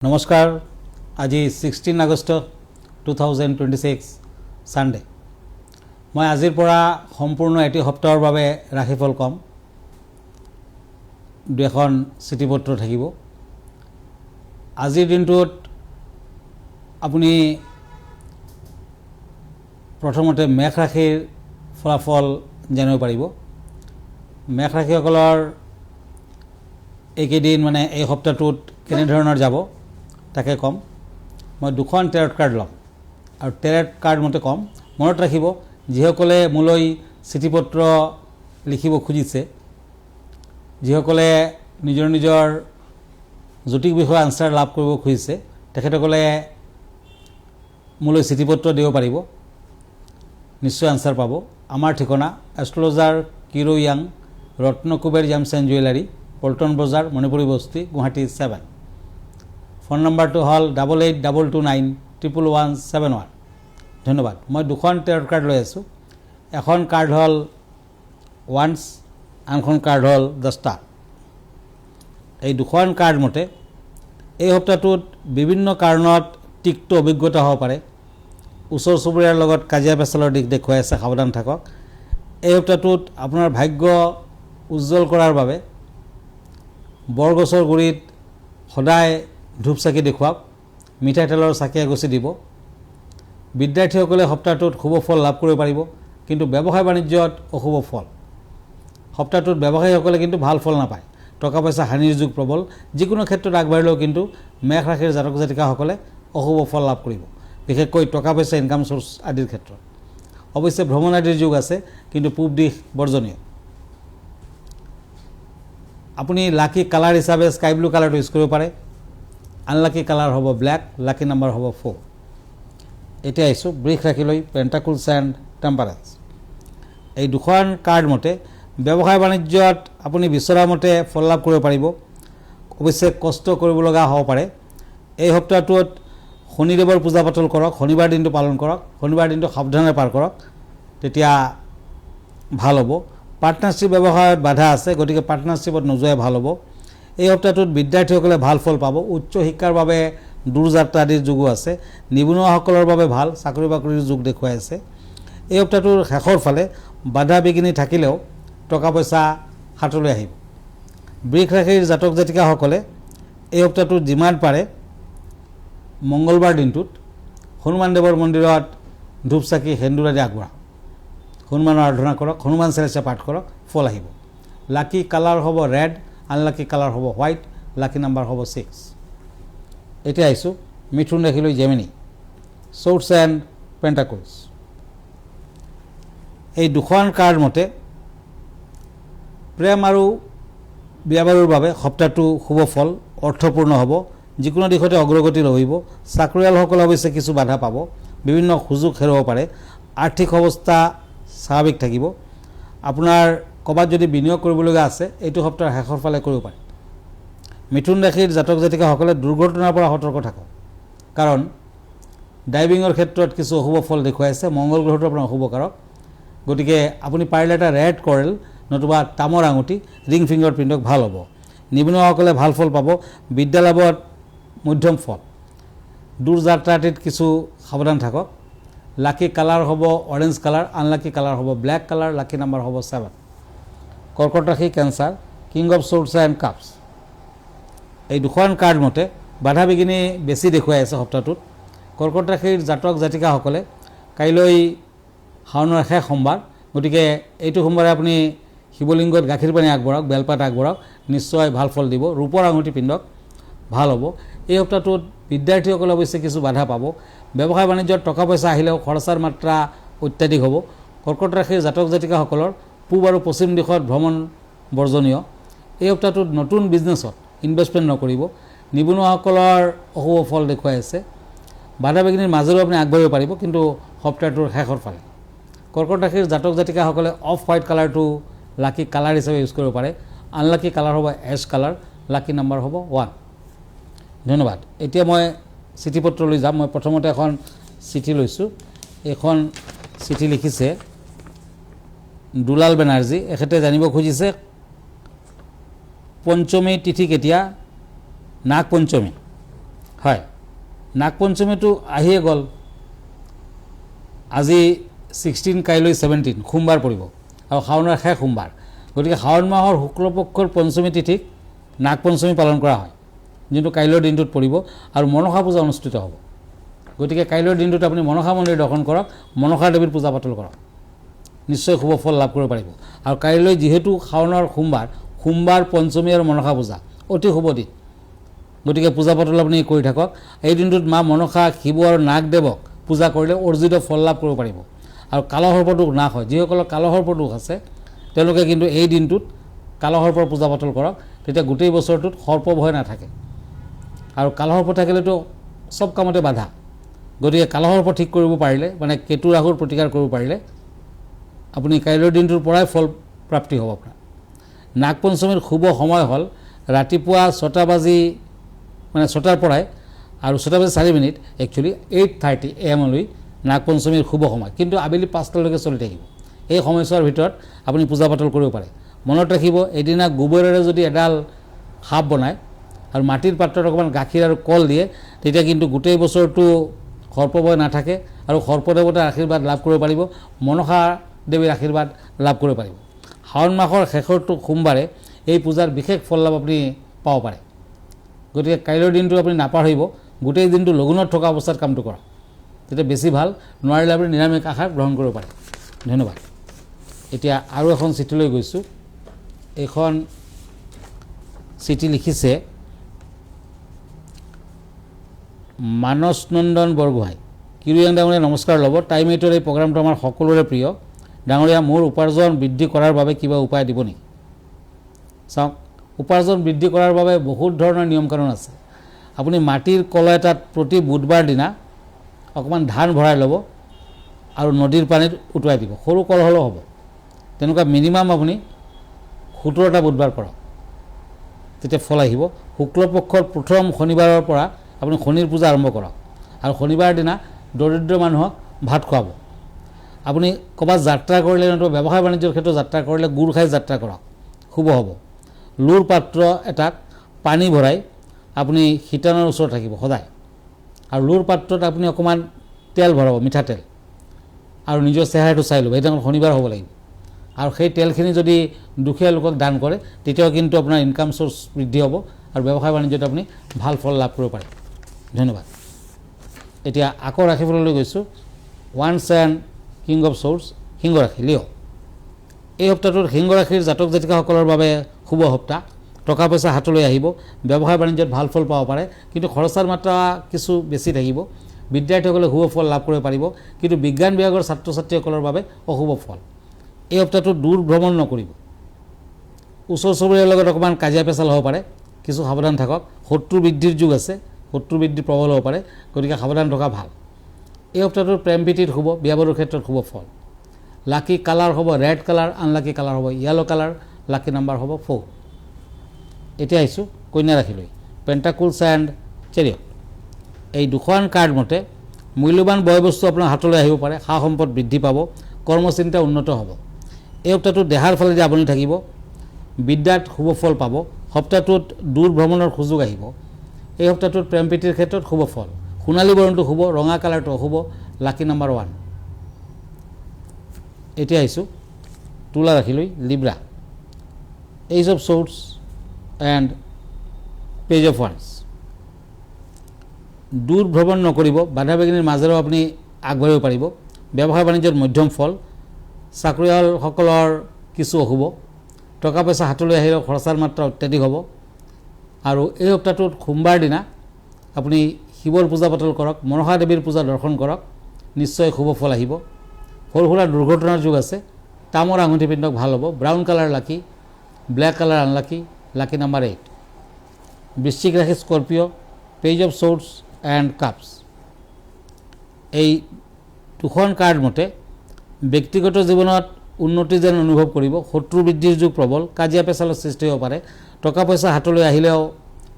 নমস্কাৰ আজি 16 আগষ্ট 2026 সানডে মই আজিৰ পৰা সম্পূৰ্ণ এটি সপ্তাহৰ বাবে ৰাশিফল কম দুখন চিঠিপত্ৰ থাকিব আজিৰ দিনটোত আপুনি প্ৰথমতে মেঘ ৰাশিৰ ফলাফল জানিব পাৰিব মেঘ ৰাশিসকলৰ এইকেইদিন মানে এই সপ্তাহটোত কেনে ধৰণৰ যাব তাকে কম মই দুখন টেৰট কাৰ্ড লম আৰু টেৰট কাৰ্ড মতে কম মনত ৰাখিব যিসকলে মোলৈ চিঠিপত্ৰ লিখিব খুজিছে যিসকলে নিজৰ নিজৰ জটিল বিষয় আনসাৰ লাভ কৰিব খুজিছে তেখেতসকলে মোলৈ চিঠিপত্ৰ দিব পাৰিব নিশ্চয় আনসাৰ পাব আমাৰ ঠিকনা এষ্ট্ৰলজাৰ কিৰো ইয়াং Ratnakuber gems and jewellery Paltan Bazar Manipuri বস্তি গুৱাহাটী 7 ফোন নম্বৰটো হল 8822911171 ধন্যবাদ মই দুখন টেৰট কাৰ্ড লৈ আছো এখন কাৰ্ড হল ওয়ান্স আনখন কাৰ্ড হল দ্য ষ্টাৰ এই দুখন কাৰ্ড মতে এই সপ্তাহটোত বিভিন্ন কাৰণত তিক্ত অভিজ্ঞতা হ'ব পাৰে ওচৰ চুবুৰীয়াৰ লগত কাজিয়া পেচালৰ দিশ দেখুৱাই আছে সাৱধান থাকক এই সপ্তাহটোত আপোনাৰ ভাগ্য উজ্জ্বল কৰাৰ বাবে বৰগছৰ গুৰিত সদায় ধূপ চাকি দেখুৱাওক মিঠাই তেলৰ চাকি এগছি দিব বিদ্যাৰ্থীসকলে সপ্তাহটোত শুভ ফল লাভ কৰিব পাৰিব কিন্তু ব্যৱসায় বাণিজ্যত অশুভ ফল সপ্তাহটোত ব্যৱসায়ীসকলে কিন্তু ভাল ফল নাপায় টকা পইচা হানিৰ যুগ প্ৰবল যিকোনো ক্ষেত্ৰত আগবাঢ়িলেও কিন্তু মেঘ ৰাশিৰ জাতক জাতিকাসকলে অশুভ ফল লাভ কৰিব বিশেষকৈ টকা পইচা ইনকাম সোৰ্স আদিৰ ক্ষেত্ৰত অৱশ্যে ভ্ৰমণ আদিৰ যুগ আছে কিন্তু পূব দিশ বৰ্জনীয় আপুনি লাকি কালাৰ হিচাপে স্কাই ব্লু কালাৰটো ইউজ কৰিব পাৰে আনলাকি কালাৰ হ'ব ব্ল্যাক লাকি নাম্বাৰ হ'ব 4 এতিয়া আইছো বৃষ ৰাশিলৈ পেন্টাকুলছ এণ্ড টেম্পাৰেন্স এই দুখন কাৰ্ড মতে ব্যৱসায় বাণিজ্যত আপুনি বিচৰা মতে ফল লাভ কৰিব পাৰিব অৱশ্যে কষ্ট কৰিব লগা হ'ব পাৰে এই সপ্তাহটোত শনিদেৱৰ পূজা পাতল কৰক শনিবাৰ দিনটো পালন কৰক শনিবাৰ দিনটো সাৱধানে পাৰ কৰক তেতিয়া ভাল হ'ব পাৰ্টনাৰশ্বিপ ব্যৱসায়ত বাধা আছে গতিকে পাৰ্টনাৰশ্বিপত নোযোৱাই ভাল হ'ব এই সপ্তাহটোত বিদ্যাৰ্থীসকলে ভাল ফল পাব উচ্চ শিক্ষাৰ বাবে দূৰযাত্ৰা আদিৰ যুগো আছে নিবনুৱাসকলৰ বাবে ভাল চাকৰি বাকৰিৰ যুগ দেখুৱাই আছে এই সপ্তাহটোৰ শেষৰ ফালে বাধা বিঘিনি থাকিলেও টকা পইচা হাতলৈ আহিব বৃষ ৰাশিৰ জাতক জাতিকাসকলে এই সপ্তাহটোত যিমান পাৰে মঙ্গলবাৰ দিনটোত হনুমান দেৱৰ মন্দিৰত ধূপ চাকি সেন্দুৰ আদি আগবঢ়াওক হনুমানৰ আৰাধনা কৰক হনুমান চালিচা পাঠ কৰক ফল আহিব লাকি কালাৰ হ'ব ৰেড আনলাকি কালাৰ হ'ব হোৱাইট লাকি নাম্বাৰ হ'ব 6 এতিয়া আইছো মিথুন ৰাশিলৈ জেমিনি সোৰ্স এণ্ড পেন্টাকুলছ এই দুখন কাৰ্ড মতে প্ৰেম আৰু বিয়া বাৰুৰ বাবে সপ্তাহটো শুভ ফল অৰ্থপূৰ্ণ হ'ব যিকোনো দিশতে অগ্ৰগতি ৰহিব চাকৰিয়ালসকলে অৱশ্যে কিছু বাধা পাব বিভিন্ন সুযোগ হেৰুৱাব পাৰে আৰ্থিক অৱস্থা স্বাভাৱিক থাকিব আপোনাৰ কবাত যদি বিনিয়োগ কৰিবলগা আছে এইটো সপ্তাহৰ শেষৰ ফালে কৰিব পাৰে মিথুন ৰাশিৰ জাতক জাতিকাসকলে দুৰ্ঘটনাৰ পৰা সতৰ্ক থাকক কাৰণ ড্ৰাইভিঙৰ ক্ষেত্ৰত কিছু অশুভ ফল দেখুৱাইছে মংগল গ্ৰহটো আপোনাৰ অশুভ কাৰক গতিকে আপুনি পাৰিলে এটা ৰেড কৰেল নতুবা তামৰ আঙুঠি ৰিং ফিংগাৰ পিন্ধক ভাল হ'ব নিবনুৱাসকলে ভাল ফল পাব বিদ্যালাভত মধ্যম ফল দূৰযাত্ৰাটিত কিছু সাৱধান থাকক লাকি কালাৰ হ'ব অৰেঞ্জ কালাৰ আনলাকি কালাৰ হ'ব ব্ল্যাক কালাৰ লাকি নাম্বাৰ হ'ব 7 কৰ্কট ৰাশি cancer king of source and cups এই দুখন কাৰ্ড মতে বাধা বিঘিনি বেছি দেখুৱাই আছে সপ্তাহটোত কৰ্কট ৰাশিৰ জাতক জাতিকাসকলে কাইলৈ শাওনৰ শেষ সোমবাৰ গতিকে এইটো সোমবাৰে আপুনি শিৱলিংগত গাখীৰ পানী আগবঢ়াওক বেলপাত আগবঢ়াওক নিশ্চয় ভাল ফল দিব ৰূপৰ আঙুঠি পিন্ধক ভাল হ'ব এই সপ্তাহটোত বিদ্যাৰ্থীসকলে অৱশ্যে কিছু বাধা পাব ব্যৱসায় বাণিজ্যত টকা পইচা আহিলেও খৰচাৰ মাত্ৰা অত্যাধিক হ'ব কৰ্কট ৰাশিৰ জাতক জাতিকাসকলৰ পূব আৰু পশ্চিম দিশত ভ্ৰমণ বৰ্জনীয় এই সপ্তাহটোত নতুন বিজনেছত ইনভেষ্টমেণ্ট নকৰিব নিবনুৱাসকলৰ অশুভ ফল দেখুৱাই আছে বাধা বিঘিনিৰ মাজেৰেও আপুনি আগবাঢ়িব পাৰিব কিন্তু সপ্তাহটোৰ শেষৰ ফালে কৰ্কট ৰাশিৰ জাতক জাতিকাসকলে অফ হোৱাইট কালাৰটো লাকি কালাৰ হিচাপে ইউজ কৰিব পাৰে আনলাকি কালাৰ হ'ব এছ কালাৰ লাকি নাম্বাৰ হ'ব 1 ধন্যবাদ এতিয়া মই চিঠিপত্ৰ লৈ যাম মই প্ৰথমতে এখন চিঠি লৈছোঁ এখন চিঠি লিখিছে দুলাল বেনাৰ্জী এখেতে জানিব খুজিছে পঞ্চমী তিথি কেতিয়া নাগ পঞ্চমী হয় নাগপঞ্চমীটো আহিয়ে গ'ল আজি 16 কাইলৈ 17 সোমবাৰ পৰিব আৰু শাওনৰ শেষ সোমবাৰ গতিকে শাওণ মাহৰ শুক্লপক্ষৰ পঞ্চমী তিথিক নাগপঞ্চমী পালন কৰা হয় যোনটো কাইলৈৰ দিনটোত পৰিব আৰু মনসা পূজা অনুষ্ঠিত হ'ব গতিকে কাইলৈৰ দিনটোত আপুনি মনসা মন্দিৰ দৰ্শন কৰক মনসা দেৱীৰ পূজা পাতল কৰক নিশ্চয় শুভ ফল লাভ কৰিব পাৰিব আৰু কাইলৈ যিহেতু শাওনৰ সোমবাৰ পঞ্চমী আৰু মনসা পূজা অতি শুভ দিন গতিকে পূজা পাতল আপুনি কৰি থাকক এই দিনটোত মা মনসা শিৱ আৰু নাগদেৱক পূজা কৰিলে অৰ্জিত ফল লাভ কৰিব পাৰিব আৰু কালসৰ্পদোষ নাশ হয় যিসকলৰ কালসৰ্পদোষ আছে তেওঁলোকে কিন্তু এই দিনটোত কালসৰ্পৰ পূজা পাতল কৰক তেতিয়া গোটেই বছৰটোত সৰ্প ভয় নাথাকে আৰু কালসৰ্প থাকিলেতো চব কামতে বাধা গতিকে কালসৰ্প ঠিক কৰিব পাৰিলে মানে কেতু ৰাহুৰ প্ৰতিকাৰ কৰিব পাৰিলে আপুনি কাইলৈৰ দিনটোৰ পৰাই ফল প্ৰাপ্তি হ'ব আপোনাৰ নাগপঞ্চমীৰ শুভ সময় হ'ল ৰাতিপুৱা 6টাৰ পৰাই আৰু 6:04 একচুৱেলি 8:30 AM লৈ নাগপঞ্চমীৰ শুভ সময় কিন্তু আবেলি 5টালৈকে চলি থাকিব এই সময়ছোৱাৰ ভিতৰত আপুনি পূজা পাতল কৰিব পাৰে মনত ৰাখিব এদিনা গোবৰেৰে যদি এডাল সাপ বনায় আৰু মাটিৰ পাত্ৰত অকণমান গাখীৰ আৰু কল দিয়ে তেতিয়া কিন্তু গোটেই বছৰটো সৰ্পভয় নাথাকে আৰু সৰ্পদেৱতাৰ আশীৰ্বাদ লাভ কৰিব পাৰিব মনসা দেৱীৰ আশীৰ্বাদ লাভ কৰিব পাৰিব শাওণ মাহৰ শেষৰটো সোমবাৰে এই পূজাৰ বিশেষ ফল লাভ আপুনি পাব পাৰে গতিকে কাইলৈৰ দিনটো আপুনি নাপাহৰিব গোটেই দিনটো লঘোণত থকা অৱস্থাত কামটো কৰক তেতিয়া বেছি ভাল নোৱাৰিলে আপুনি নিৰামিষ আহাৰ গ্ৰহণ কৰিব পাৰে ধন্যবাদ এতিয়া আৰু এখন চিঠিলৈ গৈছোঁ এইখন চিঠি লিখিছে মানস নন্দন বৰগোহাঁই কিৰিয়াং ডাঙৰীয়া নমস্কাৰ ল'ব টাইম এইটৰ এই প্ৰগ্ৰামটো আমাৰ সকলোৰে প্ৰিয় ডাঙৰীয়া মোৰ উপাৰ্জন বৃদ্ধি কৰাৰ বাবে কিবা উপায় দিব নেকি চাওক উপাৰ্জন বৃদ্ধি কৰাৰ বাবে বহুত ধৰণৰ নিয়ম কানুন আছে আপুনি মাটিৰ কলহ এটাত প্ৰতি বুধবাৰ দিনা অকণমান ধান ভৰাই ল'ব আৰু নদীৰ পানীত উটুৱাই দিব সৰু কলহ হ'লেও হ'ব তেনেকুৱা মিনিমাম আপুনি 17টা বুধবাৰ কৰক তেতিয়া ফল আহিব শুক্লপক্ষৰ প্ৰথম শনিবাৰৰ পৰা আপুনি শনিৰ পূজা আৰম্ভ কৰক আৰু শনিবাৰ দিনা দৰিদ্ৰ মানুহক ভাত খুৱাব আপুনি ক'ৰবাত যাত্ৰা কৰিলে নতুবা ব্যৱসায় বাণিজ্যৰ ক্ষেত্ৰত যাত্ৰা কৰিলে গুড় খাই যাত্ৰা কৰক শুভ হ'ব লুৰ পাত্ৰ এটাত পানী ভৰাই আপুনি শীতানৰ ওচৰত থাকিব সদায় আৰু লুৰ পাত্ৰত আপুনি অকণমান তেল ভৰাব মিঠাতেল আৰু নিজৰ চেহেৰাটো চাই ল'ব সেইদিনাখন শনিবাৰ হ'ব লাগিব আৰু সেই তেলখিনি যদি দুখীয়া লোকক দান কৰে তেতিয়াও কিন্তু আপোনাৰ ইনকাম চ'ৰ্চ বৃদ্ধি হ'ব আৰু ব্যৱসায় বাণিজ্যত আপুনি ভাল ফল লাভ কৰিব পাৰে ধন্যবাদ এতিয়া আকৌ ৰাশিফললৈ গৈছোঁ ওৱান্স এণ্ড কিং অফ চ'ৰ্চ সিংহ ৰাশি লিঅ' এই সপ্তাহটোত সিংহ ৰাশিৰ জাতক জাতিকাসকলৰ বাবে শুভ সপ্তাহ টকা পইচা হাতলৈ আহিব ব্যৱসায় বাণিজ্যত ভাল ফল পাব পাৰে কিন্তু খৰচাৰ মাত্ৰা কিছু বেছি থাকিব বিদ্যাৰ্থীসকলে শুভ ফল লাভ কৰিব পাৰিব কিন্তু বিজ্ঞান বিভাগৰ ছাত্ৰ ছাত্ৰীসকলৰ বাবে অশুভ ফল এই সপ্তাহটোত দূৰ ভ্ৰমণ নকৰিব ওচৰ চুবুৰীয়াৰ লগত অকণমান কাজিয়া পেচাল হ'ব পাৰে কিছু সাৱধান থাকক শত্ৰু বৃদ্ধিৰ যুগ আছে শত্ৰু বৃদ্ধি প্ৰবল হ'ব পাৰে গতিকে সাৱধান থকা ভাল এই সপ্তাহটোত প্ৰেম প্ৰীতিত শুভ বিয়া বাৰুৰ ক্ষেত্ৰত শুভ ফল লাকি কালাৰ হ'ব ৰেড কালাৰ আনলাকি কালাৰ হ'ব য়েলো কালাৰ লাকি নাম্বাৰ হ'ব 4 এতিয়া আহিছোঁ কন্যা ৰাশিলৈ পেণ্টাকুলছ এণ্ড চেৰিয়ট এই দুখন কাৰ্ড মতে মূল্যৱান বয় বস্তু আপোনাৰ হাতলৈ আহিব পাৰে সা সম্পদ বৃদ্ধি পাব কৰ্মচিন্তা উন্নত হ'ব এই সপ্তাহটোত দেহাৰ ফালে যে আপুনি থাকিব বিদ্যাত শুভ ফল পাব সপ্তাহটোত দূৰ ভ্ৰমণৰ সুযোগ আহিব এই সপ্তাহটোত প্ৰেম প্ৰীতিৰ ক্ষেত্ৰত শুভ ফল সোণালী বৰণটো শুভ ৰঙা কালাৰটো অশুভ লাকি নাম্বাৰ 1 এতিয়া আহিছোঁ তুলা ৰাশিলৈ Libra aces of swords and page of ওৱান্স দূৰ ভ্ৰমণ নকৰিব বাধা বিঘিনিৰ মাজেৰেও আপুনি আগবাঢ়িব পাৰিব ব্যৱসায় বাণিজ্যত মধ্যম ফল চাকৰিয়ালসকলৰ কিছু অশুভ টকা পইচা হাতলৈ আহিলেও খৰচাৰ মাত্ৰা অত্যাধিক হ'ব আৰু এই সপ্তাহটোত সোমবাৰ দিনা আপুনি শিৱৰ পূজা পাতল কৰক মনসা দেৱীৰ পূজা দৰ্শন কৰক নিশ্চয় শুভ ফল আহিব সৰু সুৰা দুৰ্ঘটনাৰ যুগ আছে তামৰ আঙুঠি পিন্ধক ভাল হ'ব brown colour lucky black colour unlucky lucky number 8 বৃশ্চিক ৰাশি Scorpio page of swords and cups এই দুখন কাৰ্ড মতে ব্যক্তিগত জীৱনত উন্নতি যেন অনুভৱ কৰিব শত্ৰু বৃদ্ধিৰ যুগ প্ৰবল কাজিয়া পেচালৰ সৃষ্টি হ'ব পাৰে টকা পইচা হাতলৈ আহিলেও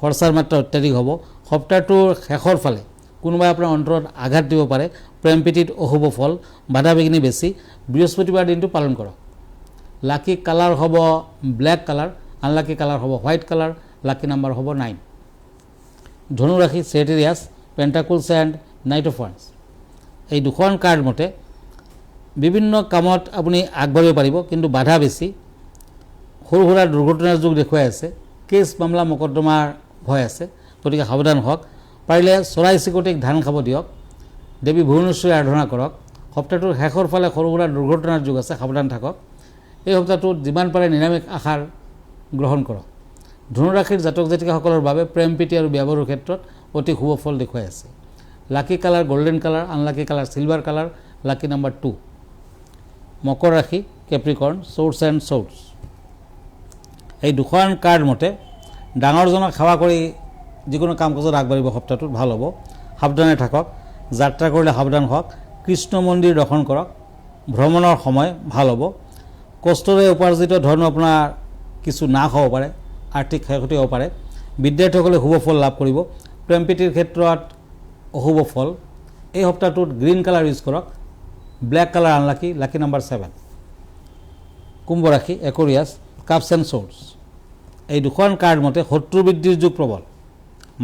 খৰচাৰ মাত্ৰা অত্যাধিক হ'ব সপ্তাহটোৰ শেষৰ ফালে কোনোবাই আপোনাৰ অন্তৰত আঘাত দিব পাৰে প্ৰেম প্ৰীতিত অশুভ ফল বাধা বিঘিনি বেছি বৃহস্পতিবাৰ দিনটো পালন কৰক লাকি কালাৰ হ'ব ব্লেক কালাৰ আনলাকি কালাৰ হ'ব হোৱাইট কালাৰ লাকি নাম্বাৰ হ'ব 9 ধনু ৰাশি চেজিটেৰিয়াছ, পেণ্টাকুলছ এণ্ড নাইট অফ ওৱান্স। এই দুখন কাৰ্ড মতে বিভিন্ন কামত আপুনি আগবাঢ়িব পাৰিব, কিন্তু বাধা বেছি। সৰু সুৰা দুৰ্ঘটনাৰ যুগ দেখুৱাই আছে, কেছ মামলা মকদ্দমাৰ ভয় আছে, গতিকে সাৱধান হওক। পাৰিলে চৰাই চিৰিকটিক ধান খাব দিয়ক, দেৱী ভুৱনেশ্বৰী আৰাধনা কৰক। সপ্তাহটোৰ শেষৰ ফালে সৰু সুৰা দুৰ্ঘটনাৰ যুগ আছে, সাৱধান থাকক। এই সপ্তাহটোত যিমান পাৰে নিৰামিষ আহাৰ গ্ৰহণ কৰক। ধনুৰাশিৰ জাতক জাতিকাসকলৰ বাবে প্ৰেম প্ৰীতি আৰু বিয়া বাৰুৰ ক্ষেত্ৰত অতি শুভ ফল দেখুৱাই আছে। Lucky colour golden colour, unlucky colour silver colour, lucky number 2। মকৰ ৰাশি কেপ্ৰিকৰ্ণ, চ'ৰ্চ এণ্ড চ'ৰ্চ। এই দুখন কাৰ্ড মতে ডাঙৰজনক সেৱা কৰি যিকোনো কাম কাজত আগবাঢ়িব, সপ্তাহটোত ভাল হ'ব। সাৱধানে থাকক, যাত্ৰা কৰিলে সাৱধান হওক। কৃষ্ণ মন্দিৰ দৰ্শন কৰক, ভ্ৰমণৰ সময় ভাল হ'ব। কষ্টৰে উপাৰ্জিত ধন আপোনাৰ কিছু নাশ হ'ব পাৰে, আৰ্থিক ক্ষয়ক্ষতি হ'ব পাৰে। বিদ্যাৰ্থীসকলে শুভ ফল লাভ কৰিব। প্ৰেম প্ৰীতিৰ ক্ষেত্ৰত অশুভ ফল। এই সপ্তাহটোত গ্ৰীণ কালাৰ ইউজ কৰক, black colour unlucky, lucky number 7। কুম্ভ ৰাশি একুৰিয়াছ, কাপছ এণ্ড চ'ৰ্চ। এই দুখন কাৰ্ড মতে শত্ৰু বৃদ্ধিৰ যুগ প্ৰবল,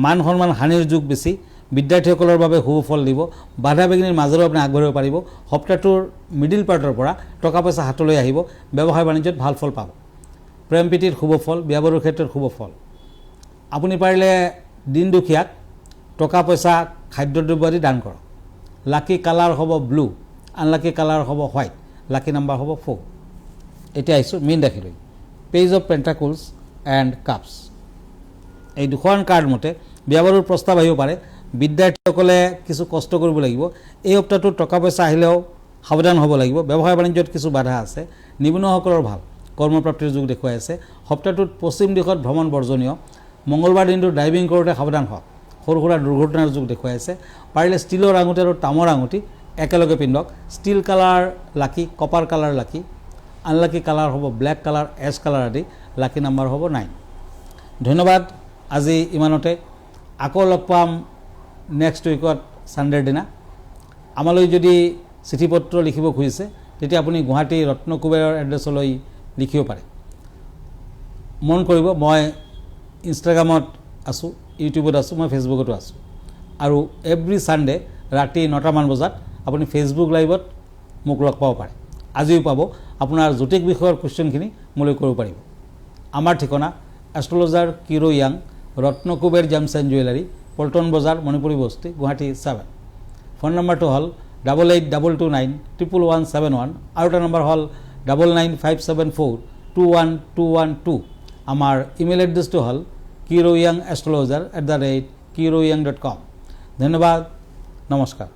মান সন্মান হানিৰ যুগ বেছি। বিদ্যাৰ্থীসকলৰ বাবে শুভ ফল দিব। বাধা বিঘিনিৰ মাজেৰেও আপুনি আগবাঢ়িব পাৰিব। সপ্তাহটোৰ মিডিল পাৰ্টৰ পৰা টকা পইচা হাতলৈ আহিব। ব্যৱসায় বাণিজ্যত ভাল ফল পাব। প্ৰেম প্ৰীতিৰ শুভ ফল, বিয়া বাৰুৰ ক্ষেত্ৰত শুভ ফল। আপুনি পাৰিলে দিন দুখীয়াক টকা পইচা খাদ্যদ্ৰব্য আদি দান কৰক। লাকি কালাৰ হ'ব ব্লু, আনলাকি কালাৰ হ'ব হোৱাইট, লাকি নাম্বাৰ হ'ব 4। এতিয়া আহিছোঁ মীন ৰাশিলৈ। Page of pentacles and cups. এই দুখন কাৰ্ড মতে বিয়া বাৰুৰ প্ৰস্তাৱ আহিব পাৰে। বিদ্যাৰ্থীসকলে কিছু কষ্ট কৰিব লাগিব। এই সপ্তাহটোত টকা পইচা আহিলেও সাৱধান হ'ব লাগিব। ব্যৱসায় বাণিজ্যত কিছু বাধা আছে। নিবনুৱাসকলৰ ভাল, কৰ্মপ্ৰাপ্তিৰ যুগ দেখুৱাই আছে। সপ্তাহটোত পশ্চিম দিশত ভ্ৰমণ বৰ্জনীয়। মঙলবাৰ দিনটো ড্ৰাইভিং কৰোঁতে সাৱধান হওক, সৰু সুৰা দুৰ্ঘটনাৰ যুগ দেখুৱাই আছে। পাৰিলে ষ্টীলৰ আঙুঠি আৰু তামৰ আঙুঠি একেলগে পিন্ধক। ষ্টীল কালাৰ লাকি, কপাৰ কালাৰ লাকি, আনলাকি কালাৰ হ'ব ব্লেক কালাৰ, এছ কালাৰ আদি, লাকি নাম্বাৰ হ'ব 9। ধন্যবাদ, আজি ইমানতে। আকৌ লগ পাম নেক্সট উইকত ছানডেৰ দিনা। আমালৈ যদি চিঠি পত্ৰ লিখিব খুজিছে তেতিয়া আপুনি গুৱাহাটী ৰত্নকুবেৰৰ এড্ৰেছলৈ লিখিব পাৰে। মন কৰিব, মই ইনষ্টাগ্ৰামত আছোঁ, ইউটিউবত আছোঁ, মই ফেচবুকতো আছোঁ। আৰু এভৰি ছানডে ৰাতি 9টামান বজাত আপুনি ফেচবুক লাইভত মোক লগ পাব পাৰে। আজিও পাব। আপোনাৰ জ্যোতিষ বিষয়ৰ কুৱেশ্যনখিনি মোলৈ কৰিব পাৰিব। আমাৰ ঠিকনা এষ্ট্ৰলজাৰ কিৰো য়াং, Ratnakuber gems and jewellery, Paltan Bazar, Manipuri বস্তি, গুৱাহাটী 7। ফোন নম্বৰটো হ'ল 8822911171 আৰু এটা নম্বৰ হ'ল 9957421212। আমাৰ ইমেইল এড্ৰেছটো হ'ল kiroyangastrologer@kiroyang.com। ধন্যবাদ, নমস্কাৰ।